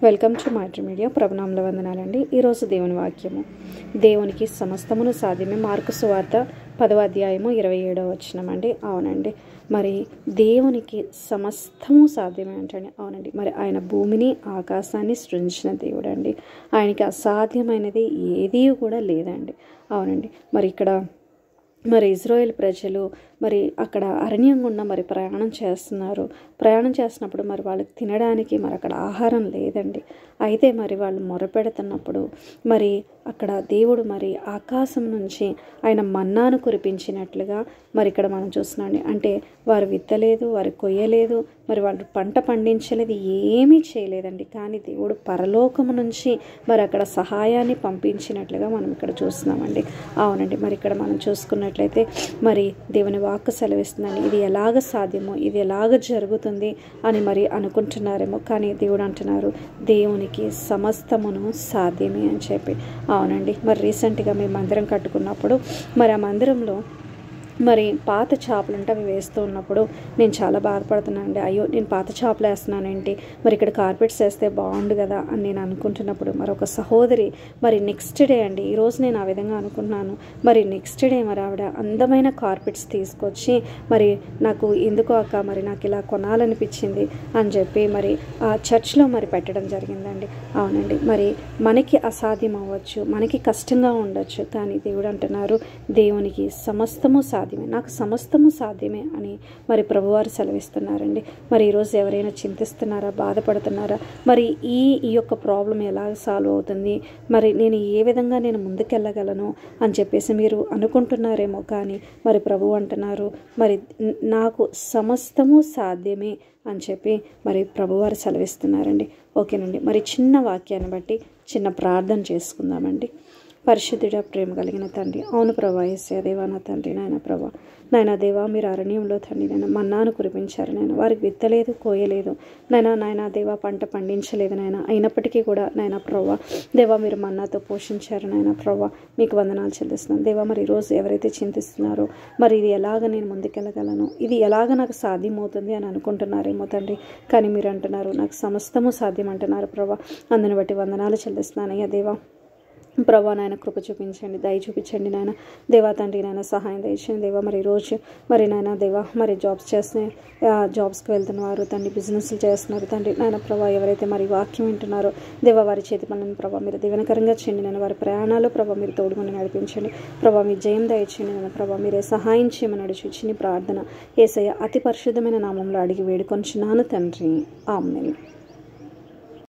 Welcome to Maitri media. ప్రభునామముల వందనాలండి. ఈరోజు దేవుని వాక్యము, దేవునికి సమస్తమును సాధ్యమే. మార్కు సువార్త 10వ అధ్యాయము 27వ వచనం అండి. అవునండి, మరి దేవునికి సమస్తము సాధ్యమే అంటండి. అవునండి, మరి ఆయన భూమిని ఆకాశాన్ని సృజించిన దేవుడు అండి. ఆయనకి అసాధ్యమైనది ఏదీ కూడా లేదండి. అవునండి, మరి ఇక్కడ మరి ఇజ్రాయేల్ ప్రజలు మరి అక్కడ అరణ్యం గుండా మరి ప్రయాణం చేస్తున్నప్పుడు మరి వాళ్ళకి తినడానికి మరి అక్కడ ఆహారం లేదండి. అయితే మరి వాళ్ళు మొరపెడుతున్నప్పుడు మరి అక్కడ దేవుడు మరి ఆకాశం నుంచి ఆయన మన్నాను కురిపించినట్లుగా మరి ఇక్కడ మనం చూస్తున్నాండి. అంటే వారు విత్తలేదు, వారు కొయ్యలేదు, మరి వాళ్ళు పంట పండించలేదు, ఏమీ చేయలేదండి. కానీ దేవుడు పరలోకము నుంచి మరి అక్కడ సహాయాన్ని పంపించినట్లుగా మనం ఇక్కడ చూస్తున్నామండి. అవునండి, మరి ఇక్కడ మనం చూసుకున్నట్లయితే మరి దేవుని వాక్కు సెలవిస్తుందండి. ఇది ఎలాగ సాధ్యమో, ఇది ఎలాగ జరుగుతుంది అని మరి అనుకుంటున్నారేమో, కానీ దేవుడు అంటున్నారు దేవునికి సమస్తమును సాధ్యమే అని చెప్పి. అవునండి, మరి రీసెంట్గా మేము మందిరం కట్టుకున్నప్పుడు మరి ఆ మందిరంలో మరి పాత చేపలు ఉంటే అవి వేస్తూ ఉన్నప్పుడు నేను చాలా బాధపడుతున్నానండి. అయ్యో, నేను పాత చేపలు వేస్తున్నానేంటి, మరి ఇక్కడ కార్పెట్స్ వేస్తే బాగుండు కదా అని నేను అనుకుంటున్నప్పుడు మరి ఒక సహోదరి మరి నెక్స్ట్ డే అండి, ఈరోజు నేను ఆ విధంగా అనుకున్నాను, మరి నెక్స్ట్ డే మరి ఆవిడ అందమైన కార్పెట్స్ తీసుకొచ్చి మరి నాకు ఎందుకో అక్క మరి నాకు ఇలా కొనాలనిపించింది అని చెప్పి మరి ఆ చర్చ్లో మరి పెట్టడం జరిగిందండి. అవునండి, మరి మనకి అసాధ్యం అవ్వచ్చు, మనకి కష్టంగా ఉండొచ్చు, కానీ దేవుడు అంటున్నారు దేవునికి సమస్తము సాధ్యమే, నాకు సమస్తము సాధ్యమే అని మరి ప్రభువారు సెలవిస్తున్నారండి. మరి ఈరోజు ఎవరైనా చింతిస్తున్నారా, బాధపడుతున్నారా, మరి ఈ యొక్క ప్రాబ్లం ఎలా సాల్వ్ అవుతుంది, మరి నేను ఏ విధంగా నేను ముందుకెళ్ళగలను అని చెప్పేసి మీరు అనుకుంటున్నారేమో, కానీ మరి ప్రభువు అంటున్నారు మరి నాకు సమస్తము సాధ్యమే అని చెప్పి మరి ప్రభువారు సెలవిస్తున్నారండి. ఓకేనండి, మరి చిన్న వాక్యాన్ని బట్టి చిన్న ప్రార్థన చేసుకుందామండి. పరిశుద్ధుడ, ప్రేమ కలిగిన తండ్రి, అవును ప్రభా, యేసయ్య దేవా, నా తండ్రి, నాయన ప్రభా, నాయన దేవా, మీరు అరణ్యంలో తండ్రి నాయన మన్నాను కురిపించారు నాయన, వారికి విత్తలేదు, కోయలేదు నాయన దేవా, పంట పండించలేదు నాయన, అయినప్పటికీ కూడా నాయన ప్రభా దేవా మీరు మన్నాతో పోషించారు నాయన ప్రభా, మీకు వందనాలు చెల్లిస్తున్నాను దేవా. మరి ఈరోజు ఎవరైతే చింతిస్తున్నారో మరి ఇది ఎలాగ నేను ముందుకెళ్ళగలను, ఇది ఎలాగ నాకు సాధ్యమవుతుంది అని అనుకుంటున్నారేమో తండ్రి, కానీ మీరు అంటున్నారు నాకు సమస్తము సాధ్యం అంటున్నారు ప్రభా. అందుని బట్టి వందనాలు చెల్లిస్తున్నాను అయ్యా దేవా. ప్రభా నాయన కృప చూపించండి, దయ చూపించండి నాయన దేవా తండ్రి, నాయన సహాయం దయచేయండి దేవా. మరి ఈరోజు మరి నాయన దేవా మరి జాబ్స్కి వెళ్తున్న వారు తండ్రి, బిజినెస్లు చేస్తున్నారు తండ్రి నాయన ప్రభా, ఎవరైతే మరి వాక్యం వింటున్నారో దేవా వారి చేతి పనులను ప్రభా మీరు దీవెనకరంగా చేయండి నాయన. వారి ప్రయాణాలు ప్రభా మీరు తోడుకొని నడిపించండి ప్రభా, మీ జయం దయచేయండి నాయన ప్రభా, మీరే సహాయం చేయమని నడిచి ప్రార్థన యేసయ్య అతి పరిశుద్ధమైన నామంలో అడిగి వేడుకొంచున్నాను తండ్రి, ఆమేన్.